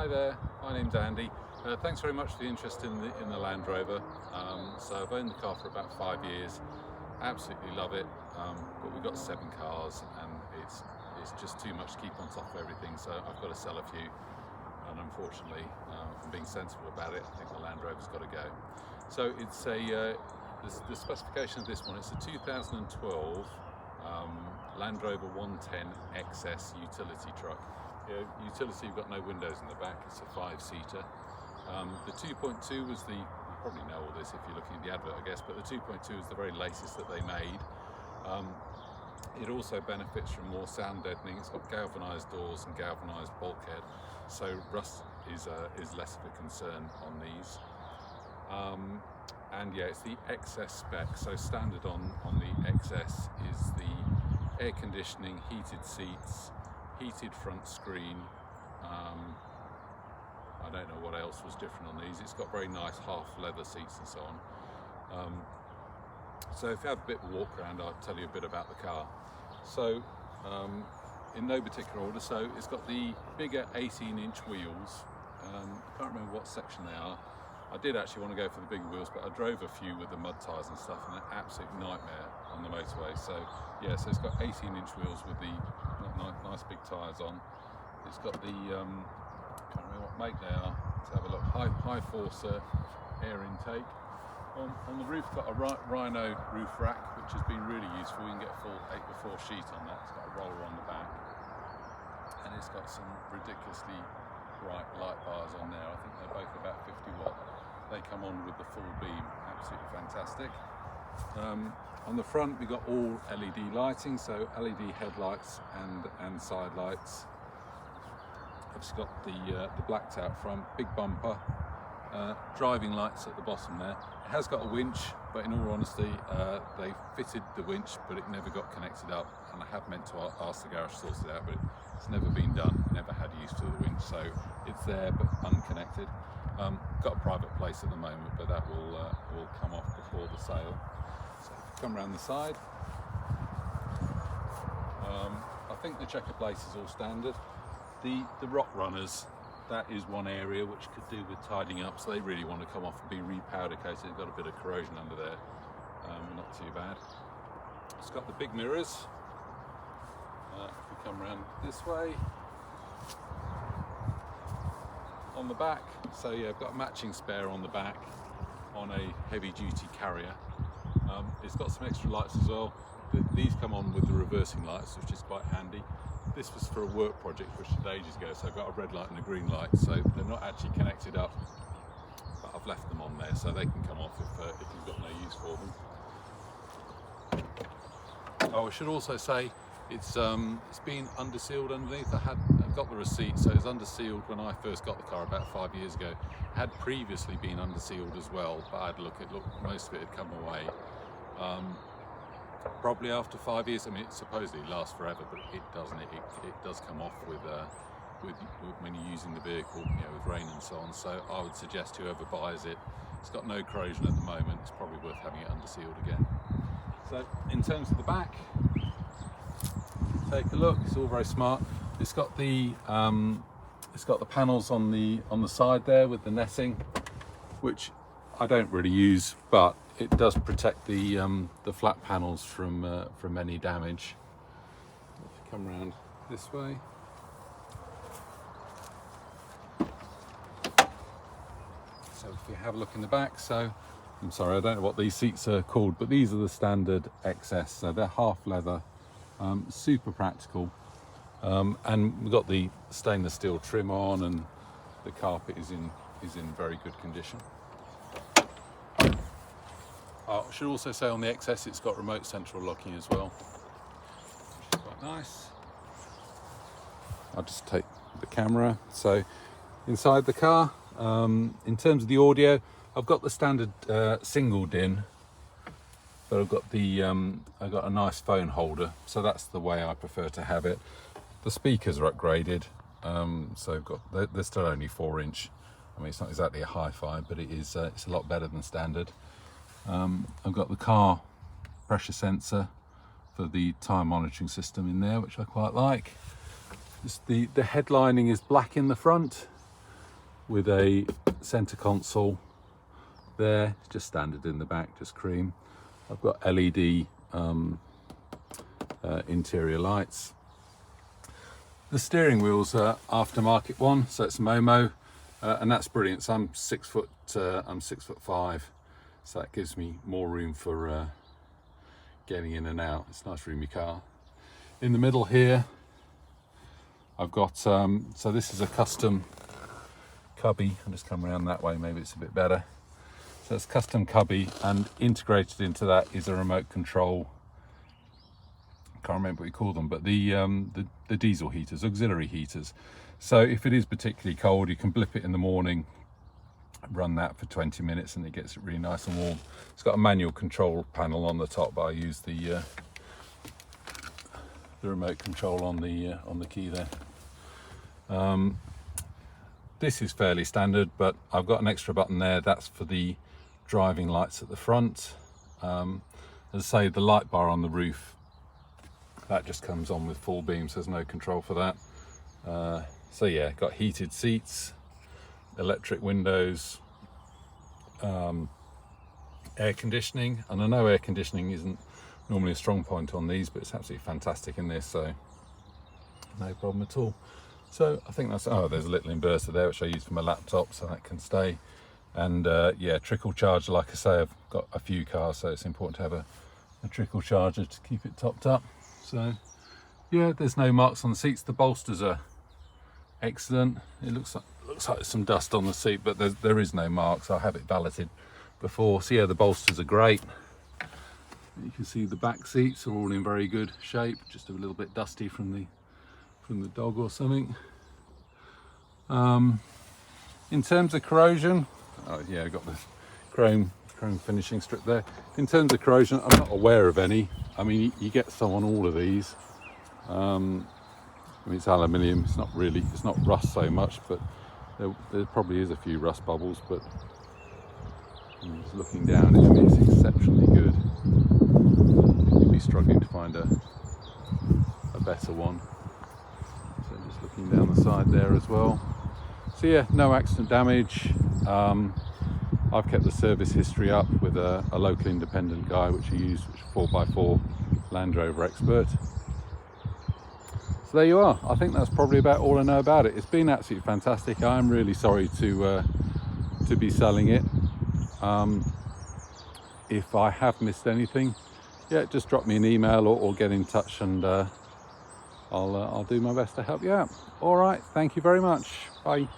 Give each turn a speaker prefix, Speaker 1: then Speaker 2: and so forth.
Speaker 1: Hi there, my name's Andy. Thanks very much for the interest in the Land Rover. So I've owned the car for about 5 years. Absolutely love it, but we've got 7 cars and it's just too much to keep on top of everything, so I've got to sell a few. And unfortunately, if I'm being sensible about it, I think the Land Rover's got to go. So it's the specification of this one, it's a 2012 Land Rover 110 XS utility truck. Utility, you've got no windows in the back, it's a 5-seater. The 2.2 was you probably know all this if you're looking at the advert I guess, but the 2.2 is the very latest that they made. It also benefits from more sound deadening. It's got galvanised doors and galvanised bulkhead, so rust is less of a concern on these. And yeah, it's the XS spec, so standard on the XS is the air conditioning, heated seats, heated front screen. I don't know what else was different on these. It's got very nice half leather seats and so on. So if you have a bit of a walk around, I'll tell you a bit about the car. So in no particular order, so it's got the bigger 18-inch wheels. I can't remember what section they are. I did actually want to go for the bigger wheels, but I drove a few with the mud tyres and stuff, and they're an absolute nightmare on the motorway. So yeah, so it's got 18-inch wheels with the nice big tyres on. It's got the, I can't remember what make they are. Let's have a look. High force air intake. On the roof, got a Rhino roof rack, which has been really useful. You can get a full 8x4 sheet on that. It's got a roller on the back, and it's got some ridiculously bright light bars on there. I think they're both about 50 watt. They come on with the full beam, absolutely fantastic. On the front we got all LED lighting, so LED headlights and side lights. It's got the blacked out front, big bumper, driving lights at the bottom there. It has got a winch, but in all honesty they fitted the winch but it never got connected up, and I have meant to ask the garage to sort it out, but it's never been done, never had use for the winch, so it's there but unconnected. Got a private place at the moment, but that will come off before the sale. So if you come around the side, I think the checker place is all standard. The rock runners, that is one area which could do with tidying up, so they really want to come off and be repowder coated. They've got a bit of corrosion under there, not too bad. It's got the big mirrors. If we come around this way, on the back, so yeah, I've got a matching spare on the back on a heavy duty carrier. It's got some extra lights as well. These come on with the reversing lights, which is quite handy. This was for a work project which did ages ago, so I've got a red light and a green light, so they're not actually connected up, but I've left them on there so they can come off if you've got no use for them. Oh, I should also say it's been undersealed underneath. I got the receipt, so it was undersealed when I first got the car about 5 years ago. It had previously been undersealed as well, but I had a look, most of it had come away. Probably after 5 years, I mean, it supposedly lasts forever, but it doesn't. It does come off with when you're using the vehicle, with rain and so on. So I would suggest whoever buys it, it's got no corrosion at the moment, it's probably worth having it undersealed again. So in terms of the back, take a look. It's all very smart. It's got the panels on the side there with the netting, which I don't really use, but it does protect the flat panels from any damage. If you come around this way, so if you have a look in the back, so I'm sorry, I don't know what these seats are called, but these are the standard XS, so they're half leather, super practical, and we've got the stainless steel trim on, and the carpet is in very good condition. I should also say on the XS it's got remote central locking as well, which is quite nice. I'll just take the camera. So inside the car, in terms of the audio, I've got the standard single DIN, but I've got a nice phone holder, so that's the way I prefer to have it. The speakers are upgraded, so they're still only 4-inch. I mean, it's not exactly a hi-fi, but it's a lot better than standard. I've got the car pressure sensor for the tyre monitoring system in there, which I quite like. The headlining is black in the front, with a center console there, just standard in the back, just cream. I've got LED interior lights. The steering wheel's are aftermarket one, so it's Momo, and that's brilliant. So I'm 6'5", so that gives me more room for getting in and out. It's a nice roomy car. In the middle here, I've got so this is a custom cubby. I'll just come around that way, maybe it's a bit better. So it's custom cubby, and integrated into that is a remote control. Can't remember what you call them, but the diesel heaters, auxiliary heaters. So if it is particularly cold, you can blip it in the morning, run that for 20 minutes, and it gets it really nice and warm. It's got a manual control panel on the top, but I use the remote control on the key there. This is fairly standard, but I've got an extra button there. That's for the driving lights at the front. As I say, the light bar on the roof, that just comes on with full beam, so there's no control for that. So yeah, got heated seats, electric windows, air conditioning, and I know air conditioning isn't normally a strong point on these, but it's absolutely fantastic in this, so no problem at all. So I think that's, oh, there's a little inverter there which I use for my laptop, so that can stay. And yeah, trickle charger, like I say, I've got a few cars, so it's important to have a trickle charger to keep it topped up. So yeah, there's no marks on the seats. The bolsters are excellent. It looks like there's some dust on the seat, but there is no marks. I have it valeted before. So yeah, the bolsters are great. You can see the back seats are all in very good shape, just a little bit dusty from the dog or something. In terms of corrosion, oh yeah, I got the chrome finishing strip there. In terms of corrosion, I'm not aware of any. I mean, you get some on all of these. I mean, it's aluminium, it's not rust so much, but there probably is a few rust bubbles, but I'm just looking down, it's exceptionally good. You'd be struggling to find a better one. So just looking down the side there as well. So yeah, no accident damage. I've kept the service history up with a local independent guy, which I use, which is a 4x4 Land Rover expert. So there you are. I think that's probably about all I know about it. It's been absolutely fantastic. I'm really sorry to be selling it. If I have missed anything, yeah, just drop me an email or get in touch, and I'll do my best to help you out. All right, thank you very much. Bye.